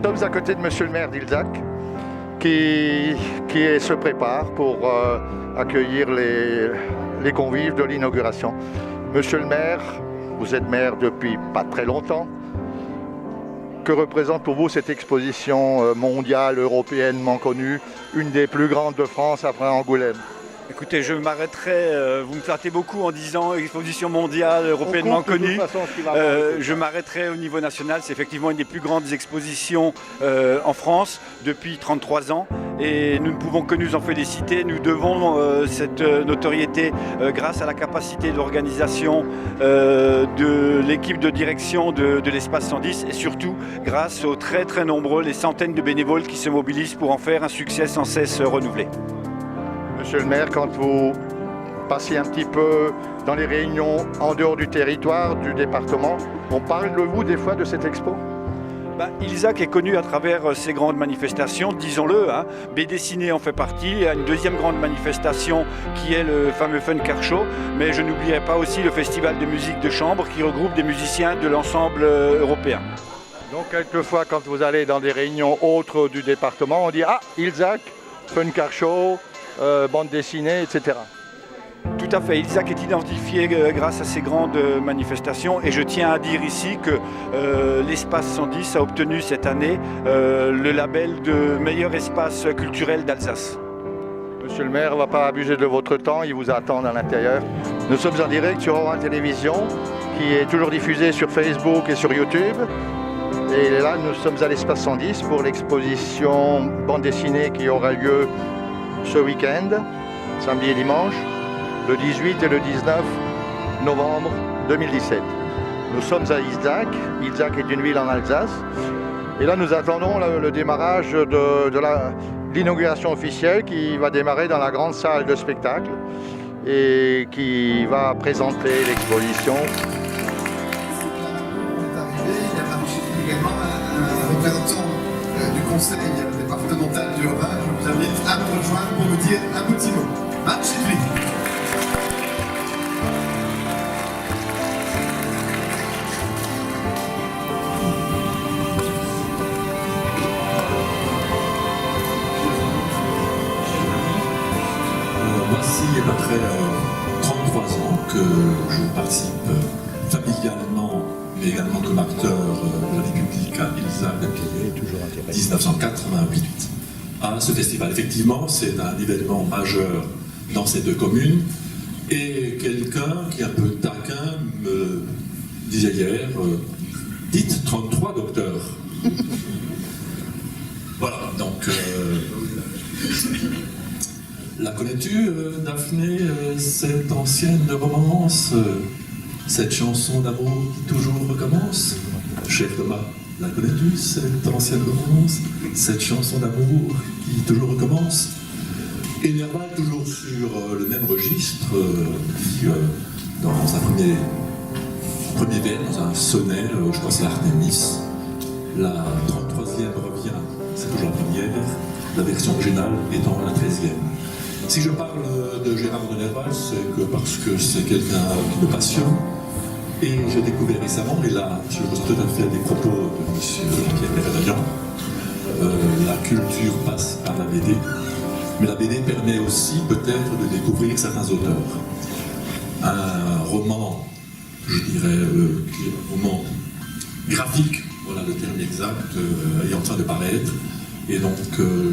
Nous sommes à côté de Monsieur le maire d'Ilzac qui se prépare pour accueillir les convives de l'inauguration. Monsieur le maire, vous êtes maire depuis pas très longtemps. Que représente pour vous cette exposition mondiale, européennement connue, une des plus grandes de France après Angoulême? Écoutez, je m'arrêterai, vous me flattez beaucoup en disant exposition mondiale, européennement connue. Je m'arrêterai au niveau national, c'est effectivement une des plus grandes expositions en France depuis 33 ans. Et nous ne pouvons que nous en féliciter. Nous devons cette notoriété grâce à la capacité d'organisation de l'équipe de direction de l'Espace 110 et surtout grâce aux très très nombreux, les centaines de bénévoles qui se mobilisent pour en faire un succès sans cesse renouvelé. Monsieur le maire, quand vous passez un petit peu dans les réunions en dehors du territoire, du département, on parle de vous des fois de cette expo? Ilzac est connu à travers ces grandes manifestations, disons-le. BD Ciné en fait partie. Il y a une deuxième grande manifestation qui est le fameux Fun Car Show. Mais je n'oublierai pas aussi le festival de musique de chambre qui regroupe des musiciens de l'ensemble européen. Donc quelquefois, quand vous allez dans des réunions autres du département, on dit « Ah, Ilzac, Fun Car Show, bande dessinée, etc. » Tout à fait. Ilzac est identifié grâce à ces grandes manifestations et je tiens à dire ici que l'Espace 110 a obtenu cette année le label de meilleur espace culturel d'Alsace. Monsieur le maire, on ne va pas abuser de votre temps, il vous attend à l'intérieur. Nous sommes en direct sur Orange Télévision qui est toujours diffusée sur Facebook et sur YouTube. Et là, nous sommes à l'Espace 110 pour l'exposition bande dessinée qui aura lieu ce week-end, samedi et dimanche, le 18 et le 19 novembre 2017. Nous sommes à Ilzac. Ilzac est une ville en Alsace. Et là, nous attendons le démarrage de l'inauguration officielle qui va démarrer dans la grande salle de spectacle et qui va présenter l'exposition. On est arrivé, il y a également un représentant du conseil départemental du Haut-Rhin. Je vous invite à me rejoindre pour me dire un petit mot. Marc Chidri. Voici après 33 ans que je participe familialement, mais également comme acteur de la République à Ilzac depuis 1988 à ce festival. Effectivement, c'est un événement majeur dans ces deux communes et quelqu'un qui est un peu taquin me disait hier, dites 33 docteurs. Voilà, donc... La connais-tu, Daphné, cette ancienne romance, cette chanson d'amour qui toujours recommence? Cher Thomas, la connais-tu, cette ancienne romance, cette chanson d'amour qui toujours recommence? Et Nerval, toujours sur le même registre, dans un premier vers, dans un sonnet, je crois que c'est Artémis, la 33e revient, c'est toujours la première, la version originale étant la 13e. Si je parle de Gérard de Nerval, c'est que parce que c'est quelqu'un qui me passionne. Et j'ai découvert récemment, et là je rejoins tout à fait des propos de M. Pierre Mérédaillan, la culture passe par la BD, mais la BD permet aussi peut-être de découvrir certains auteurs. Un roman, je dirais, qui est un roman graphique, voilà le terme exact, est en train de paraître, et donc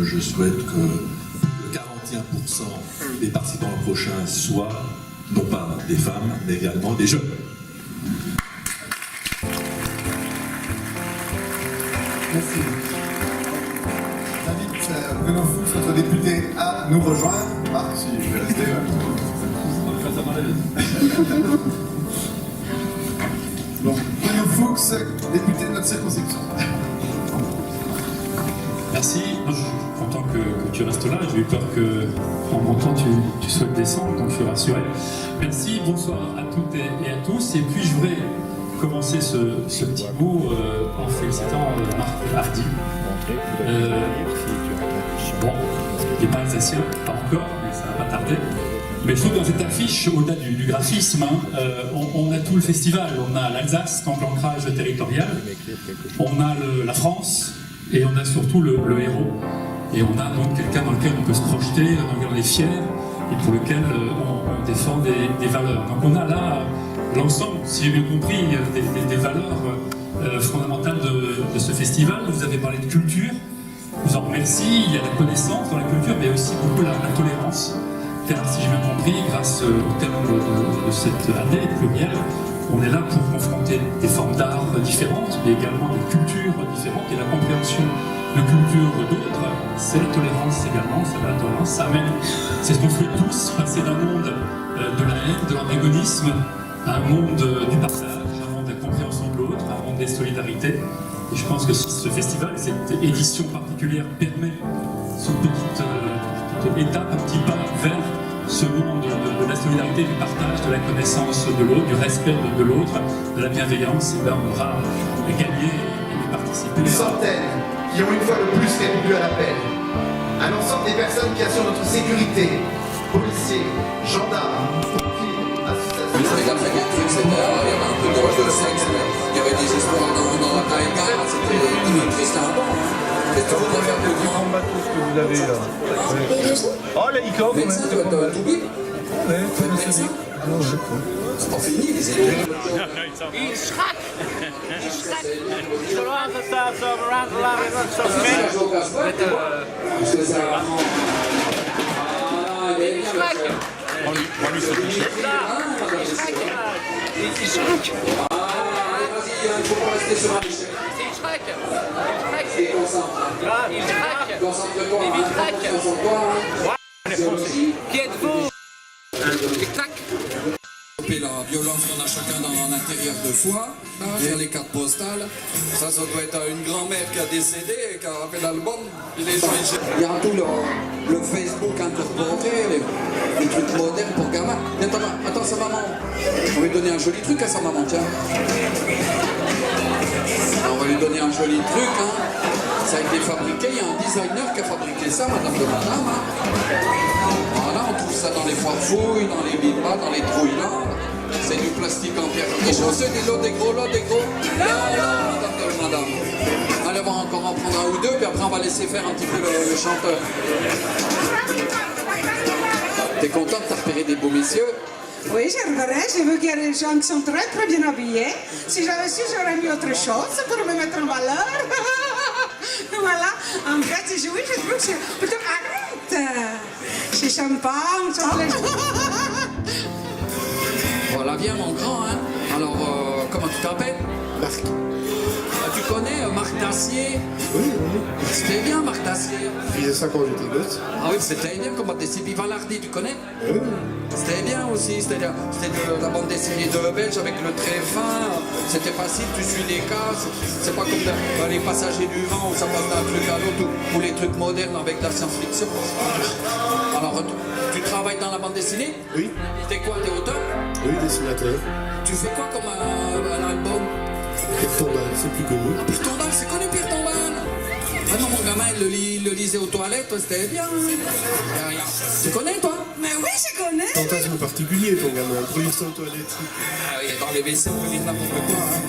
je souhaite que 41% des participants prochains soient non pas des femmes, mais également des jeunes. Merci. J'invite Bruno Fuchs, notre député, à nous rejoindre. Marc, si je vais rester. Donc, Bruno Fuchs, député de notre circonscription. Merci. Moi, je suis content que tu restes là. J'ai eu peur qu'en montant, tu souhaites descendre, donc je suis rassuré. Merci, bonsoir à toutes et à tous. Et puis, je voudrais commencer ce petit mot en félicitant Marc Hardy. Bon, il n'est pas alsacien, pas encore, mais ça va pas tarder. Mais je trouve que dans cette affiche, au-delà du graphisme, on a tout le festival. On a l'Alsace, tant que l'ancrage territorial. On a la France, et on a surtout le héros. Et on a donc quelqu'un dans lequel on peut se projeter, dans lequel on est fier, et pour lequel on défend des valeurs. Donc on a là l'ensemble, si j'ai bien compris, des valeurs fondamentales de ce festival. Vous avez parlé de culture, je vous en remercie. Il y a la connaissance dans la culture, mais aussi beaucoup la tolérance. Car si j'ai bien compris, grâce au thème de cette année plurielle, on est là pour confronter des formes d'art différentes, mais également des cultures différentes et la compréhension de cultures d'autres. C'est la tolérance également, c'est la tolérance, ça amène, c'est ce qu'on fait tous, passer d'un monde de la haine, de l'antagonisme, à un monde du partage, un monde de la compréhension de l'autre, un monde des solidarités. Et je pense que ce festival, cette édition particulière permet cette petite étape, un petit pas vers ce monde de la solidarité, du partage, de la connaissance de l'autre, du respect de l'autre, de la bienveillance. Et là, on aura gagné et participé. Une centaine qui ont une fois de plus répondu à l'appel. Un ensemble des personnes qui assurent notre sécurité, policiers, gendarmes, pompiers, associations. Il fallait qu'après qu'il y ait un truc, il y avait un peu de sexe, il y avait des histoires dans la taïga, c'était triste à un bon. Qu'est-ce que tu voudrais faire de grand bateau que vous avez là. Oh, les icônes, médecin, tu vas tout bip. Tu vas être médecin. C'est pas fini, les études. Il schrak! Zolang het daar zo randelaar en dat zo ver. Il schrak! Il schrak! Vas-y, il faut pas rester sur un échec. Il schrak! Et concentre. Il schrak! Concentre-toi. Concentre-toi! Qui êtes-vous? Il claque! La violence qu'on a chacun dans l'intérieur de soi, vers les cartes postales, ça doit être une grand-mère qui a décédé et qui a fait l'album. Il y a tout le Facebook incorporé, les trucs modernes pour gamins. Attends, sa maman, on va lui donner un joli truc à sa maman, tiens. On va lui donner un joli truc, hein. Ça a été fabriqué, il y a un designer qui a fabriqué ça, madame de madame. Hein. Voilà, on trouve ça dans les foires fouilles, dans les bibas, dans les trouilles là. C'est du plastique en pierre. Des chaussées, des lots, des gros lots, des gros. Là, madame. Allez, on va encore en prendre un ou deux, puis après on va laisser faire un petit peu le chanteur. T'es contente, t'as repéré des beaux messieurs? Oui, j'ai regardé, j'ai vu qu'il y a des gens qui sont très très bien habillés. Si j'avais su, j'aurais mis autre chose pour me mettre en valeur. Voilà, en fait, oui, je trouve que c'est plutôt arrête. C'est champagne, chocolat. Voilà, viens mon grand, hein. Alors, comment tu t'appelles? Marc. Tu connais Marc Dacier? Oui. C'était bien Marc Dacier. Il faisait ça quand j'étais gosse. Ah oui, c'était bien comme des Sipi Valardi, tu connais? Oui. C'était bien aussi, c'était de la bande dessinée de Belge avec le trait fin. C'était facile, tu suis les cases. C'est pas comme dans les passagers du vent où ça passe d'un truc à l'autre ou les trucs modernes avec de la science-fiction. Alors, tu travailles dans la bande dessinée? Oui. T'es quoi, t'es auteur? Oui, dessinateur. Tu fais quoi comme un album? Pierre Tombal, c'est plus connu. Pierre Tombal, c'est connu Pierre Tombal. Ah non, mon gamin, il le lisait aux toilettes, c'était bien. Tu connais, toi? Mais oui, je connais. Fantasme particulier, ton gamin. Pour lire ça aux toilettes. Ah oui, dans les WC, on peut lire n'importe quoi. Hein.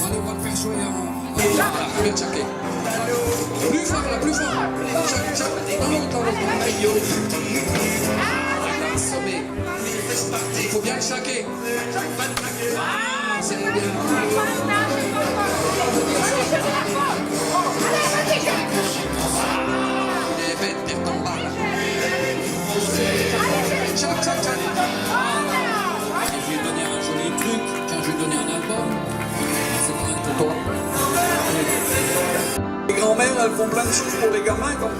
Allez, on va le faire jouer en... Voilà, bien tchaqué. Plus fort, là, plus fort. Tchac. Dans l'autre. Aïe, assommé. Il faut bien le chaquer. Ah, c'est bien. Il est bête, Pierre Tombal. Tchac. Je vais lui donner un joli truc. Tiens, je vais lui donner un album. C'est pas un pour toi. Les grand-mères, elles font plein de choses pour les gamins comme...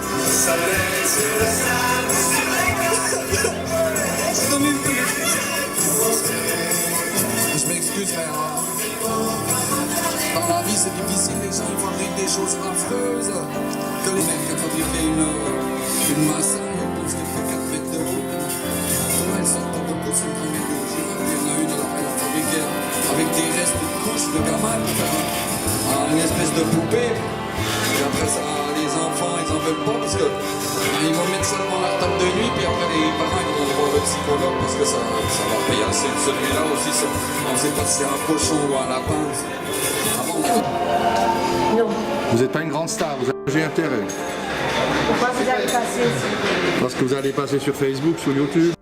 Je m'excuse, frère. Dans la vie, c'est difficile. Les gens ils fabriquent des choses affreuses. Que les mecs qui ont fabriqué une masse, ils pensent qu'elle fait 4 mètres de haut. Elles sortent pas beaucoup sur 1 mètre de haut. Il y en a une, elle a fabriqué avec des restes de couches de gamins pour faire une espèce de poupée. Et après ça, les enfants, ils en veulent pas parce que ils vont mettre ça devant la table de nuit, puis après les parents ils vont voir le psychologue parce que ça va payer assez. Celui-là aussi, on ne sait pas si c'est un cochon ou un lapin. Vous n'êtes pas une grande star. J'ai intérêt. Pourquoi vous allez passer ici? Parce que vous allez passer sur Facebook, sur YouTube.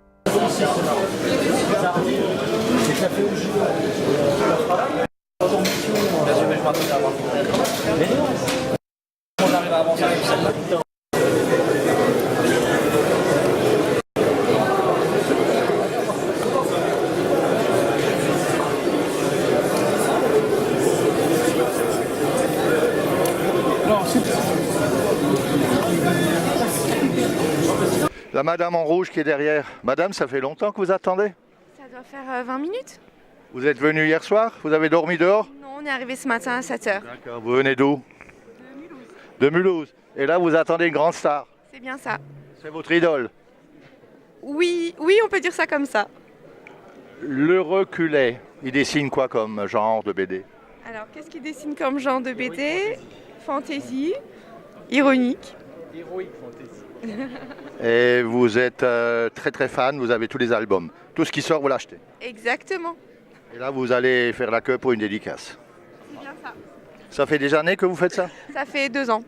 La madame en rouge qui est derrière. Madame, ça fait longtemps que vous attendez? Ça doit faire 20 minutes. Vous êtes venu hier soir? Vous avez dormi dehors? Non, on est arrivé ce matin à 7h. D'accord. Vous venez d'où? De Mulhouse. De Mulhouse. Et là, vous attendez une grande star. C'est bien ça. C'est votre idole. Oui, on peut dire ça comme ça. Le Reculé, il dessine quoi comme genre de BD? Alors, qu'est-ce qu'il dessine comme genre de BD? Fantasy, ironique. Héroïque fantasy. Et vous êtes très très fan, vous avez tous les albums. Tout ce qui sort, vous l'achetez. Exactement. Et là, vous allez faire la queue pour une dédicace. C'est bien ça. Ça fait des années que vous faites ça? Ça fait 2 ans.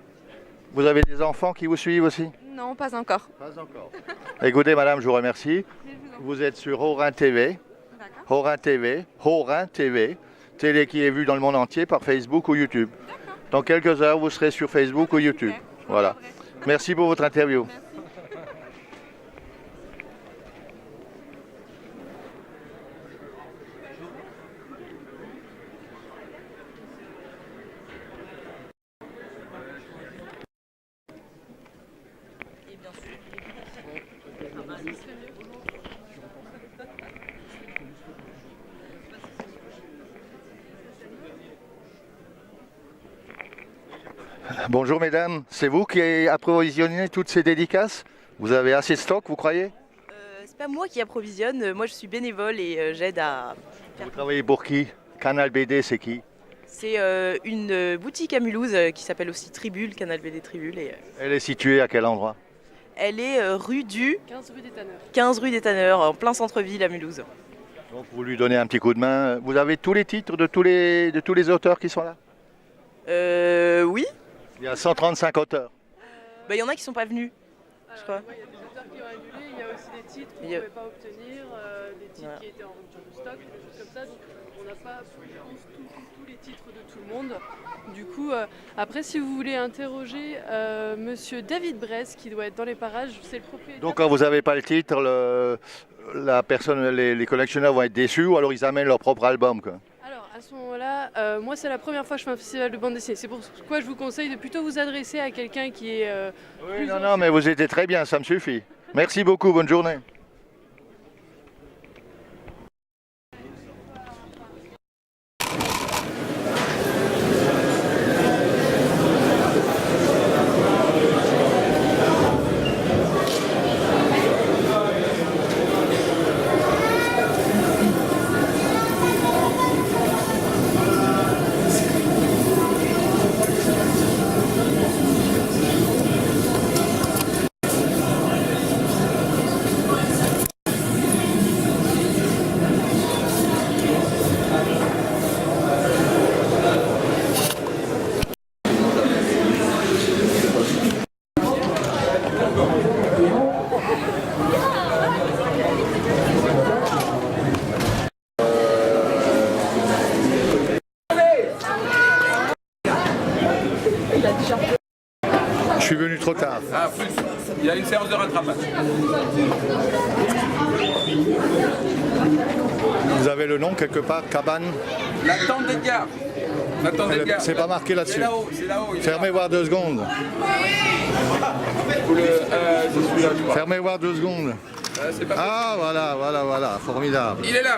Vous avez des enfants qui vous suivent aussi? Non, pas encore. Pas encore. Écoutez, madame, je vous remercie. Vous êtes sur Haut-Rhin TV. Haut-Rhin TV. Haut-Rhin TV. Télé qui est vue dans le monde entier par Facebook ou YouTube. Dans quelques heures, vous serez sur Facebook ou YouTube. Voilà. Merci pour votre interview. Merci. Bonjour mesdames, c'est vous qui avez approvisionné toutes ces dédicaces? Vous avez assez de stock, vous croyez? C'est pas moi qui approvisionne, moi je suis bénévole et j'aide à faire... Vous travaillez pour qui? Canal BD, c'est qui? C'est une boutique à Mulhouse qui s'appelle aussi Tribule, Canal BD Tribule. Et, Elle est située à quel endroit? elle est rue du... 15 rue des Tanneurs. 15 rue des Tanneurs, en plein centre-ville à Mulhouse. Donc vous lui donnez un petit coup de main. Vous avez tous les titres de tous les auteurs qui sont là? Oui. Il y a 135 auteurs. Il y en a qui sont pas venus, je crois. Il y a des auteurs qui ont annulé, il y a aussi des titres qu'on ne pouvait pas obtenir, des titres qui étaient en rupture de stock, des choses comme ça. Donc on n'a pas tous les titres de tout le monde. Du coup, après, si vous voulez interroger monsieur David Bress, qui doit être dans les parages, c'est le propriétaire. Donc quand vous n'avez pas le titre, les collectionneurs vont être déçus ou alors ils amènent leur propre album, quoi. Alors à ce moment-là, moi c'est la première fois que je fais un festival de bande dessinée. C'est pourquoi je vous conseille de plutôt vous adresser à quelqu'un qui est Oui, non, mais vous étiez très bien, ça me suffit. Merci beaucoup, bonne journée. Je suis venu trop tard. Ah, plus. Il y a une séance de rattrapage. Vous avez le nom quelque part, Cabane? La tente d'Edgar. La tente d'Edgar. C'est pas marqué là-dessus. C'est là-haut, c'est là-haut. Fermez voir 2 secondes. C'est celui-là, je crois. Fermez voir 2 secondes. C'est pas Ah, voilà, formidable. Il est là.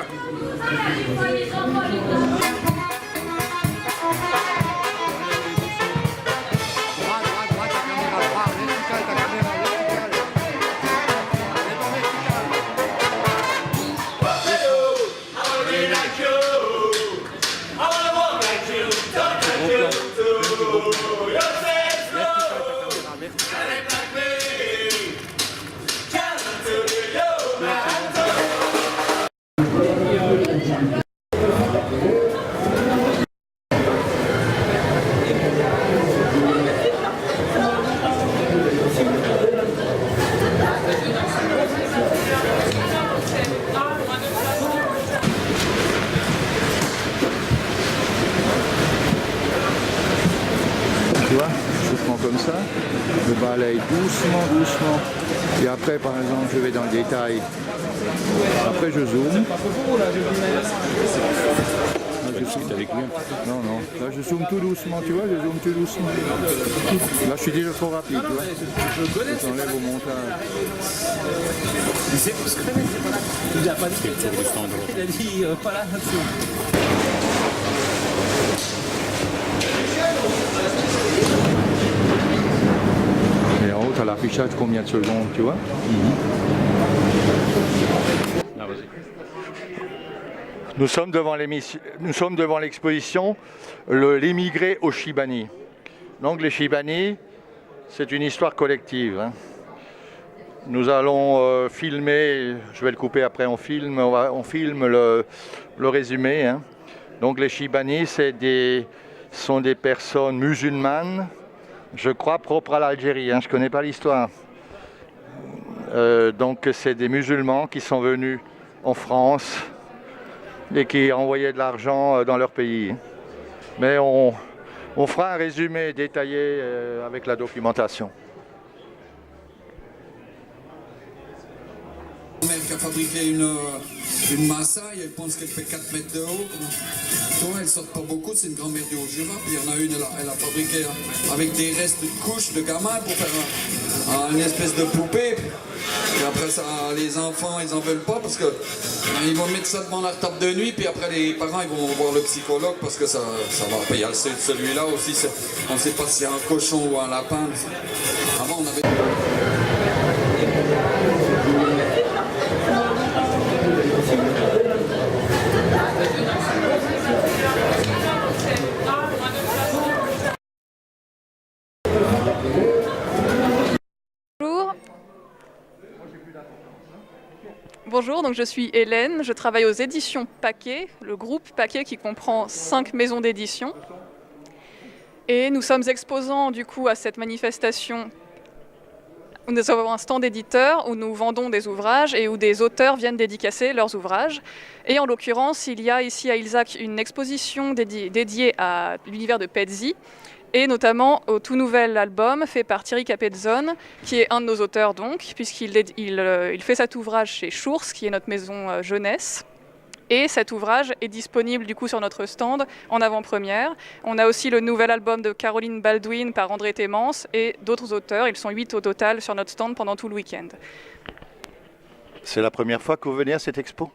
comme ça. Je balaye doucement, doucement. Et après, par exemple, je vais dans le détail. Après, je zoome. Là, je zoome avec lui. Non, non. Là, je zoome tout doucement, tu vois, je zoome tout doucement. Là, je suis déjà trop rapide, tu vois. Je t'enlève au montage. Tu sais ce que tu n'as pas dit il a dit pas là. Et en haut, tu as l'affichage combien de secondes, tu vois. Nous sommes devant l'exposition L'émigré au Chibani. Donc les Chibani, c'est une histoire collective. Hein. Nous allons filmer, je vais le couper après, on filme le résumé. Hein. Donc les Chibani, sont des personnes musulmanes, je crois propres à l'Algérie, hein, je ne connais pas l'histoire. Donc c'est des musulmans qui sont venus en France et qui envoyaient de l'argent dans leur pays. Mais on fera un résumé détaillé avec la documentation. Ma mère qui a fabriqué une massaille, elle pense qu'elle fait 4 mètres de haut. Toi, elle sort pas beaucoup, c'est une grand-mère du Haut-Jura. Puis il y en a une, elle a fabriqué avec des restes de couches de gamins pour faire une espèce de poupée. Et après ça, les enfants, ils en veulent pas parce que ils vont mettre ça devant leur table de nuit. Puis après, les parents, ils vont voir le psychologue parce que ça va. Il y a celui-là aussi, on ne sait pas si c'est un cochon ou un lapin. Avant, on avait... Bonjour, donc je suis Hélène, je travaille aux éditions Paquet, le groupe Paquet qui comprend 5 maisons d'édition. Et nous sommes exposants du coup à cette manifestation où nous avons un stand d'éditeurs où nous vendons des ouvrages et où des auteurs viennent dédicacer leurs ouvrages. Et en l'occurrence, il y a ici à Ilzac une exposition dédiée à l'univers de Pezzi, et notamment au tout nouvel album fait par Thierry Capezzone, qui est un de nos auteurs donc, puisqu'il fait cet ouvrage chez Schurz, qui est notre maison jeunesse. Et cet ouvrage est disponible du coup sur notre stand en avant-première. On a aussi le nouvel album de Caroline Baldwin par André Thémence et d'autres auteurs. Ils sont 8 au total sur notre stand pendant tout le week-end. C'est la première fois que vous venez à cette expo ?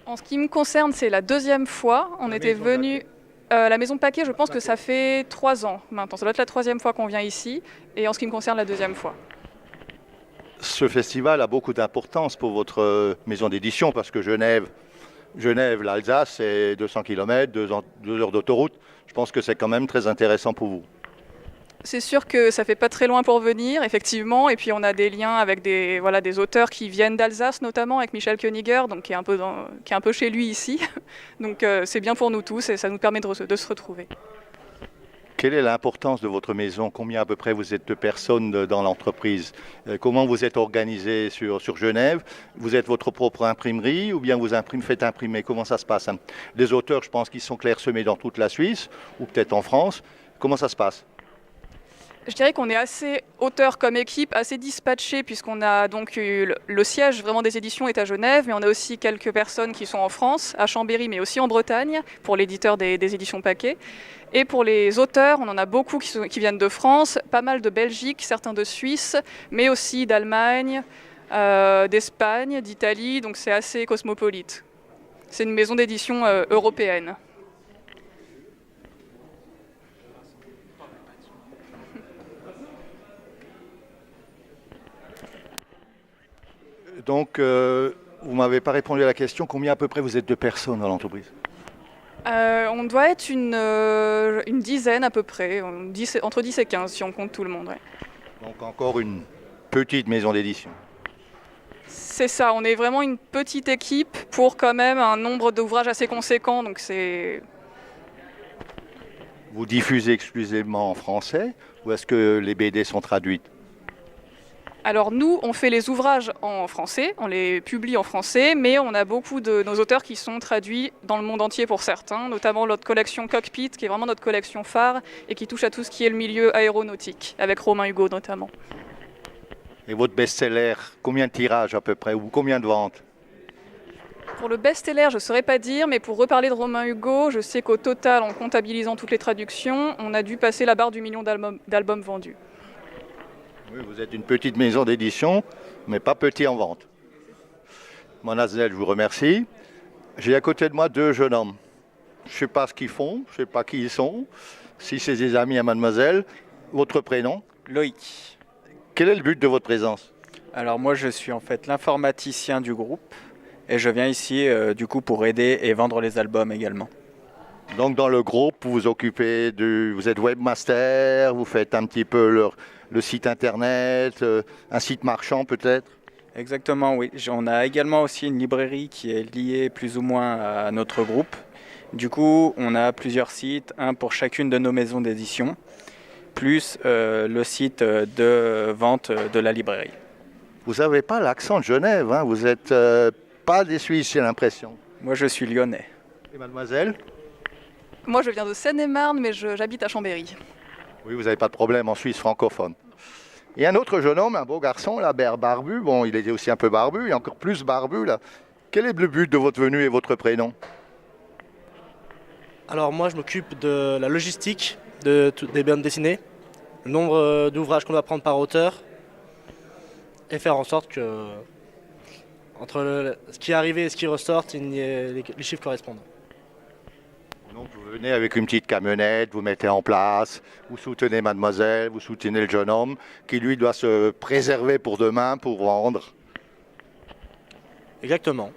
En ce qui me concerne, c'est la deuxième fois. On était venus... la maison Paquet, je pense que ça fait 3 ans maintenant. Ça doit être la 3e fois qu'on vient ici. Et en ce qui me concerne, la 2e fois. Ce festival a beaucoup d'importance pour votre maison d'édition parce que Genève, l'Alsace, c'est 200 km, 2 heures d'autoroute. Je pense que c'est quand même très intéressant pour vous. C'est sûr que ça fait pas très loin pour venir, effectivement. Et puis on a des liens avec des auteurs qui viennent d'Alsace, notamment avec Michel Koeniger, donc qui est un peu chez lui ici. Donc c'est bien pour nous tous et ça nous permet de se retrouver. Quelle est l'importance de votre maison? Combien à peu près vous êtes de personnes dans l'entreprise? Comment vous êtes organisé sur Genève? Vous êtes votre propre imprimerie ou bien vous faites imprimer? Comment ça se passe? Les auteurs, je pense qu'ils sont clairsemés dans toute la Suisse ou peut-être en France. Comment ça se passe? Je dirais qu'on est assez auteurs comme équipe, assez dispatchés puisqu'on a donc le siège vraiment des éditions est à Genève, mais on a aussi quelques personnes qui sont en France, à Chambéry, mais aussi en Bretagne, pour l'éditeur des éditions Paquet. Et pour les auteurs, on en a beaucoup qui viennent de France, pas mal de Belgique, certains de Suisse, mais aussi d'Allemagne, d'Espagne, d'Italie, donc c'est assez cosmopolite. C'est une maison d'édition européenne. Donc, vous ne m'avez pas répondu à la question, combien à peu près vous êtes de personnes dans l'entreprise? On doit être une dizaine à peu près, entre 10 et 15 si on compte tout le monde. Ouais. Donc encore une petite maison d'édition. C'est ça, on est vraiment une petite équipe pour quand même un nombre d'ouvrages assez conséquent. Donc c'est... Vous diffusez exclusivement en français ou est-ce que les BD sont traduites? Alors nous, on fait les ouvrages en français, on les publie en français, mais on a beaucoup de nos auteurs qui sont traduits dans le monde entier pour certains, notamment notre collection Cockpit, qui est vraiment notre collection phare et qui touche à tout ce qui est le milieu aéronautique, avec Romain Hugo notamment. Et votre best-seller, combien de tirages à peu près, ou combien de ventes? Pour le best-seller, je ne saurais pas dire, mais pour reparler de Romain Hugo, je sais qu'au total, en comptabilisant toutes les traductions, on a dû passer la barre du million d'albums vendus. Oui, vous êtes une petite maison d'édition, mais pas petit en vente. Mademoiselle, je vous remercie. J'ai à côté de moi 2 jeunes hommes. Je ne sais pas ce qu'ils font, je ne sais pas qui ils sont, si c'est des amis à mademoiselle. Votre prénom? Loïc. Quel est le but de votre présence? Alors moi je suis en fait l'informaticien du groupe et je viens ici du coup pour aider et vendre les albums également. Donc dans le groupe, vous vous occupez vous êtes webmaster, vous faites un petit peu le site internet, un site marchand peut-être? Exactement, oui. On a également aussi une librairie qui est liée plus ou moins à notre groupe. Du coup, on a plusieurs sites, un pour chacune de nos maisons d'édition, plus le site de vente de la librairie. Vous n'avez pas l'accent de Genève, hein? Vous n'êtes pas des Suisses, j'ai l'impression. Moi, je suis lyonnais. Et mademoiselle? Moi, je viens de Seine-et-Marne, mais j'habite à Chambéry. Oui, vous n'avez pas de problème en Suisse francophone. Et un autre jeune homme, un beau garçon, là, barbu. Bon, il était aussi un peu barbu, et encore plus barbu, là. Quel est le but de votre venue et votre prénom? Alors moi, je m'occupe de la logistique des bandes dessinées, le nombre d'ouvrages qu'on doit prendre par auteur, et faire en sorte que, entre ce qui est arrivé et ce qui ressort, les chiffres correspondent. Donc vous venez avec une petite camionnette, vous mettez en place, vous soutenez mademoiselle, vous soutenez le jeune homme qui lui doit se préserver pour demain, pour vendre. Exactement.